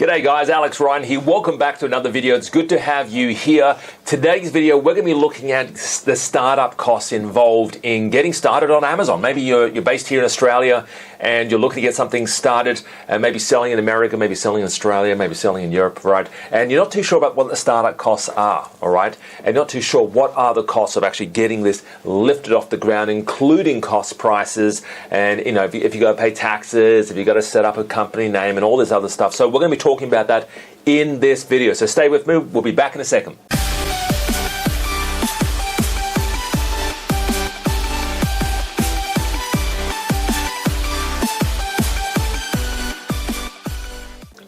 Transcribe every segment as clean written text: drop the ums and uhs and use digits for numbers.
G'day guys, Alex Ryan here. Welcome back to another video. It's good to have you here. Today's video, we're going to be looking at the startup costs involved in getting started on Amazon. Maybe you're based here in Australia and you're looking to get something started and maybe selling in America, maybe selling in Australia, maybe selling in Europe, right? And you're not too sure about what the startup costs are, all right? And you're not too sure what are the costs of actually getting this lifted off the ground, including cost prices and, you know, if you got to pay taxes, if you got to set up a company name and all this other stuff. So we're going to be talking about that in this video. So stay with me. We'll be back in a second.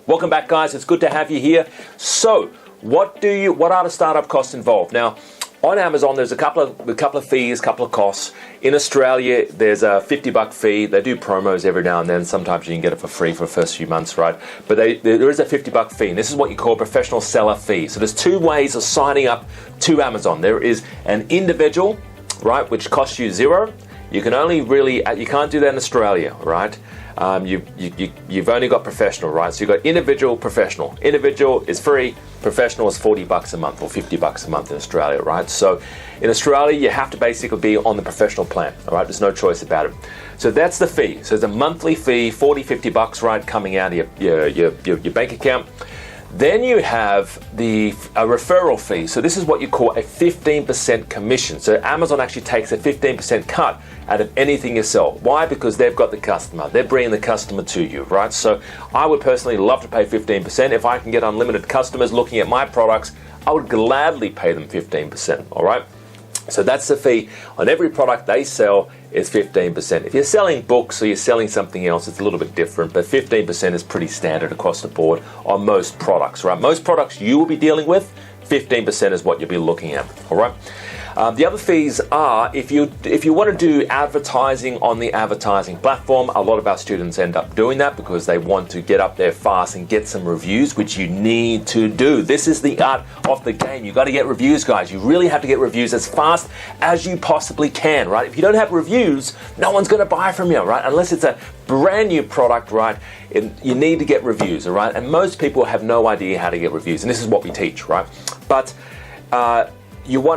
Welcome back, guys. It's good to have you here. So what are the startup costs involved? Now, on Amazon, there's a couple of fees, a couple of costs. In Australia, there's a $50 fee. They do promos every now and then. Sometimes you can get it for free for the first few months, right? But there is a $50 fee, and this is what you call a professional seller fee. So there's two ways of signing up to Amazon. There is an individual, right, which costs you $0. You can only you can't do that in Australia, right? You've only got professional, right? So you've got individual, professional. Individual is free, professional is $40 a month or $50 a month in Australia, right? So in Australia, you have to basically be on the professional plan, all right? There's no choice about it. So that's the fee. So it's a monthly fee, $40, $50, right, coming out of your bank account. Then you have a referral fee. So this is what you call a 15% commission. So Amazon actually takes a 15% cut out of anything you sell. Why? Because they've got the customer. They're bringing the customer to you, right? So I would personally love to pay 15%. If I can get unlimited customers looking at my products, I would gladly pay them 15%, all right? So that's the fee on every product they sell is 15%. If you're selling books or you're selling something else, it's a little bit different, but 15% is pretty standard across the board on most products, right? Most products you will be dealing with, 15% is what you'll be looking at, all right? The other fees are if you want to do advertising on the advertising platform. A lot of our students end up doing that because they want to get up there fast and get some reviews, which you need to do. This is the art of the game. You've got to get reviews, guys. You really have to get reviews as fast as you possibly can, right? If you don't have reviews, no one's going to buy from you, right? Unless it's a brand new product, right? You need to get reviews, all right? And most people have no idea how to get reviews, and this is what we teach, right? But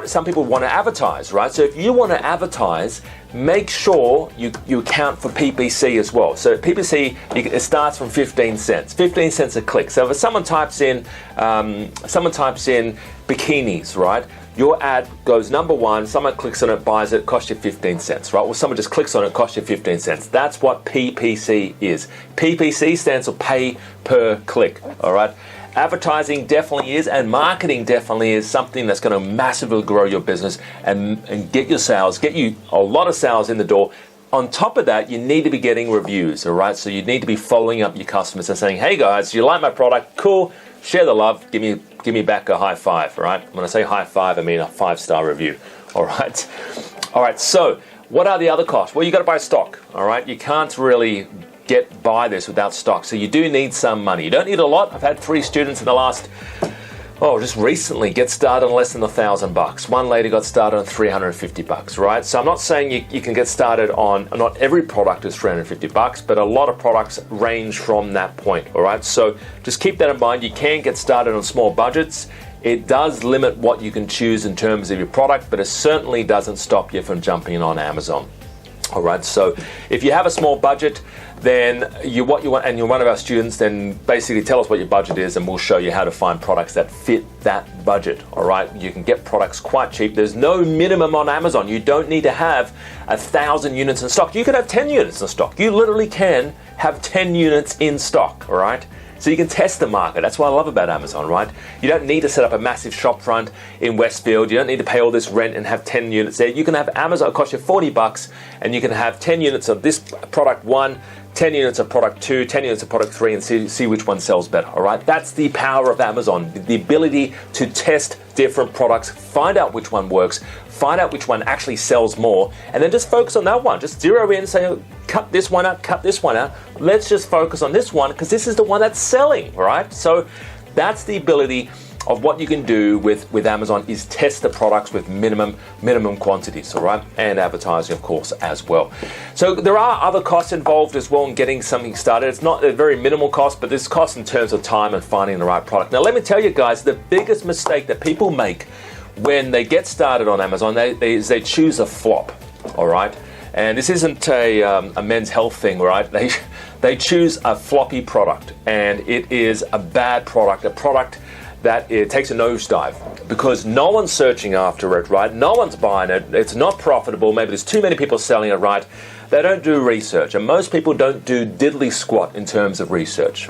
some people want to advertise, right? So if you want to advertise, make sure you account for PPC as well. So PPC, it starts from 15 cents. 15 cents a click. So if someone types in bikinis, right? Your ad goes number one, someone clicks on it, buys it, costs you 15 cents, right? Or someone just clicks on it, costs you 15 cents. That's what PPC is. PPC stands for pay per click, all right? Advertising definitely is, and marketing definitely is something that's going to massively grow your business and get your sales, get you a lot of sales in the door. On top of that, you need to be getting reviews, all right? So you need to be following up your customers and saying, hey guys, you like my product? Cool, share the love, give me back a high five, all right? When I say high five, I mean a 5-star review, all right? All right, so what are the other costs? Well, you got to buy stock, all right? You can't really get by this without stock. So you do need some money. You don't need a lot. I've had 3 students in the last, just recently get started on less than $1,000. One lady got started on $350, right? So I'm not saying you can get started on, not every product is $350, but a lot of products range from that point, all right? So just keep that in mind. You can get started on small budgets. It does limit what you can choose in terms of your product, but it certainly doesn't stop you from jumping on Amazon. All right, so if you have a small budget, then you're one of our students, then basically tell us what your budget is and we'll show you how to find products that fit that budget, all right? You can get products quite cheap. There's no minimum on Amazon. You don't need to have 1,000 units in stock. You can have 10 units in stock. You literally can have 10 units in stock, all right? So you can test the market. That's what I love about Amazon, right? You don't need to set up a massive shop front in Westfield. You don't need to pay all this rent and have 10 units there. You can have Amazon, it costs you $40, and you can have 10 units of this product 1, 10 units of product 2, 10 units of product 3, and see which one sells better, all right? That's the power of Amazon, the ability to test different products, find out which one works, find out which one actually sells more, and then just focus on that one. Just zero in, say, cut this one out, cut this one out. Let's just focus on this one because this is the one that's selling, right? So that's the ability of what you can do with Amazon is test the products with minimum quantities, all right? And advertising, of course, as well. So there are other costs involved as well in getting something started. It's not a very minimal cost, but there's costs in terms of time and finding the right product. Now, let me tell you guys, the biggest mistake that people make when they get started on Amazon, they choose a flop, all right? And this isn't a men's health thing, right? They choose a floppy product, and it is a bad product, a product that it takes a nosedive because no one's searching after it, right? No one's buying it. It's not profitable. Maybe there's too many people selling it, right? They don't do research, and most people don't do diddly squat in terms of research.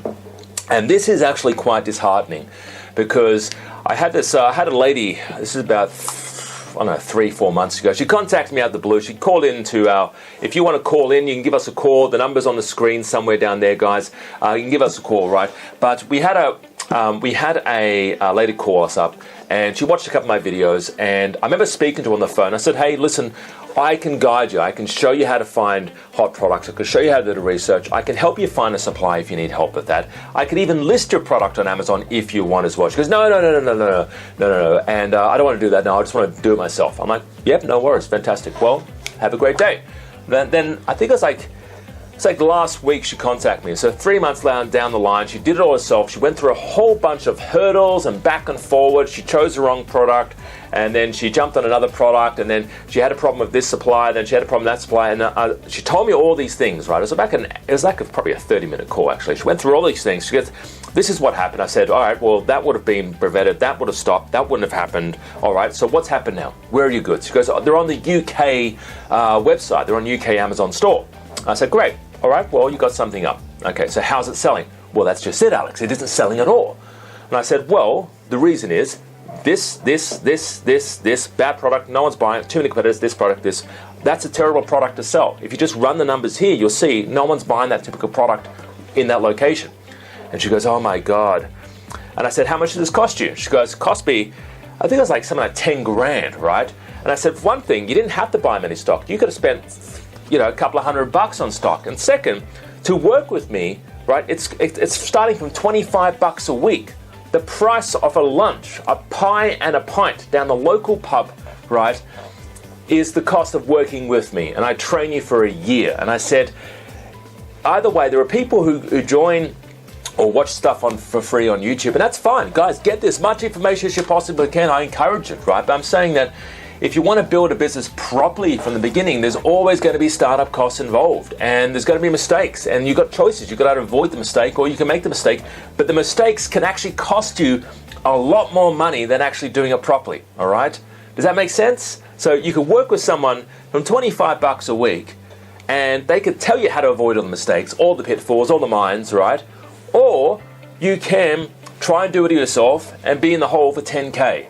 And this is actually quite disheartening because I had a lady, this is about 3-4 months ago. She contacted me out of the blue. She called into our, if you want to call in, you can give us a call. The number's on the screen somewhere down there, guys. You can give us a call, right? But we had a lady call us up, and she watched a couple of my videos, and I remember speaking to her on the phone. I said, hey, listen, I can guide you. I can show you how to find hot products. I can show you how to do the research. I can help you find a supply if you need help with that. I can even list your product on Amazon if you want as well. She goes, no. And I don't want to do that now. I just want to do it myself. I'm like, yep, no worries. Fantastic. Well, have a great day. Then I think it's like last week she contacted me. So 3 months down the line, she did it all herself. She went through a whole bunch of hurdles and back and forward. She chose the wrong product, and then she jumped on another product, and then she had a problem with this supplier, then she had a problem with that supplier, and she told me all these things, right? It was like probably a 30-minute call, actually. She went through all these things. She goes, this is what happened. I said, all right, well, that would have been prevented. That would have stopped. That wouldn't have happened. All right, so what's happened now? Where are your goods? She goes, they're on the UK website. They're on UK Amazon store. I said, great. All right, well, you got something up. Okay, so how's it selling? Well, that's just it, Alex. It isn't selling at all. And I said, well, the reason is this bad product, no one's buying it, too many competitors, this product, this. That's a terrible product to sell. If you just run the numbers here, you'll see no one's buying that typical product in that location. And she goes, oh my God. And I said, how much did this cost you? She goes, cost me, I think it was like something like 10 grand, right? And I said, for one thing, you didn't have to buy many stock. You could have spent a couple of $100 on stock. And second, to work with me, right, it's starting from $25 a week. The price of a lunch, a pie and a pint down the local pub, right, is the cost of working with me. And I train you for a year. And I said, either way, there are people who join or watch stuff for free on YouTube, and that's fine. Guys, get as much information as you possibly can. I encourage it, right? But I'm saying that if you want to build a business properly from the beginning, there's always going to be startup costs involved, and there's going to be mistakes, and you've got choices. You've got to avoid the mistake, or you can make the mistake, but the mistakes can actually cost you a lot more money than actually doing it properly, all right? Does that make sense? So you could work with someone from $25 a week, and they could tell you how to avoid all the mistakes, all the pitfalls, all the mines, right? Or you can try and do it yourself and be in the hole for 10K.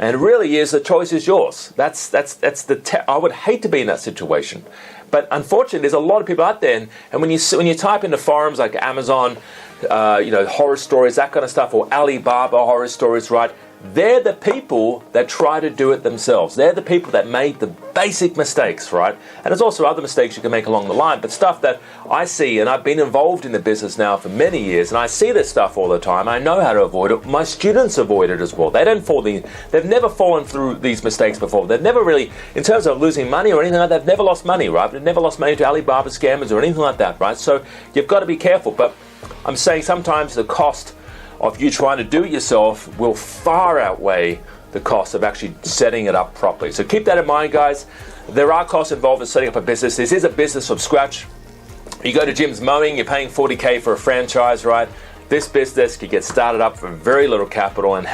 And it really is, the choice is yours. I would hate to be in that situation. But unfortunately, there's a lot of people out there, and when you type into forums like Amazon, horror stories, that kind of stuff, or Alibaba horror stories, right? They're the people that try to do it themselves. They're the people that made the basic mistakes, right? And there's also other mistakes you can make along the line, but stuff that I see, and I've been involved in the business now for many years, and I see this stuff all the time. I know how to avoid it. My students avoid it as well. They've never fallen through these mistakes before. They've never really, in terms of losing money or anything like that, they've never lost money, right? They've never lost money to Alibaba scammers or anything like that, right? So you've got to be careful, but I'm saying sometimes the cost of you trying to do it yourself will far outweigh the cost of actually setting it up properly. So keep that in mind, guys. There are costs involved in setting up a business. This is a business from scratch. You go to Jim's Mowing, you're paying $40K for a franchise, right? This business could get started up for very little capital and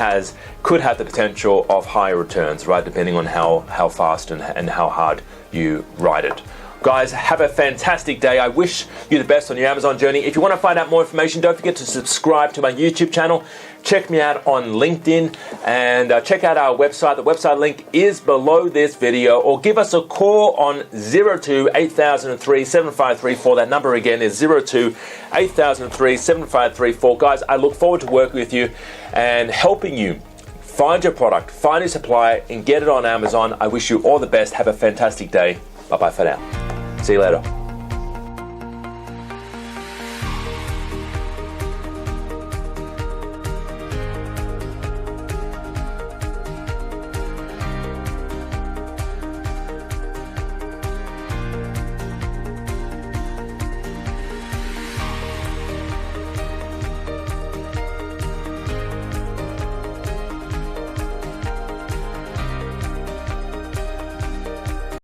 could have the potential of higher returns, right? Depending on how fast and how hard you ride it. Guys, have a fantastic day. I wish you the best on your Amazon journey. If you want to find out more information, don't forget to subscribe to my YouTube channel. Check me out on LinkedIn, and check out our website. The website link is below this video, or give us a call on 02-8003-7534. That number again is 02-8003-7534. Guys, I look forward to working with you and helping you find your product, find your supplier, and get it on Amazon. I wish you all the best. Have a fantastic day. Bye-bye for now. See you later.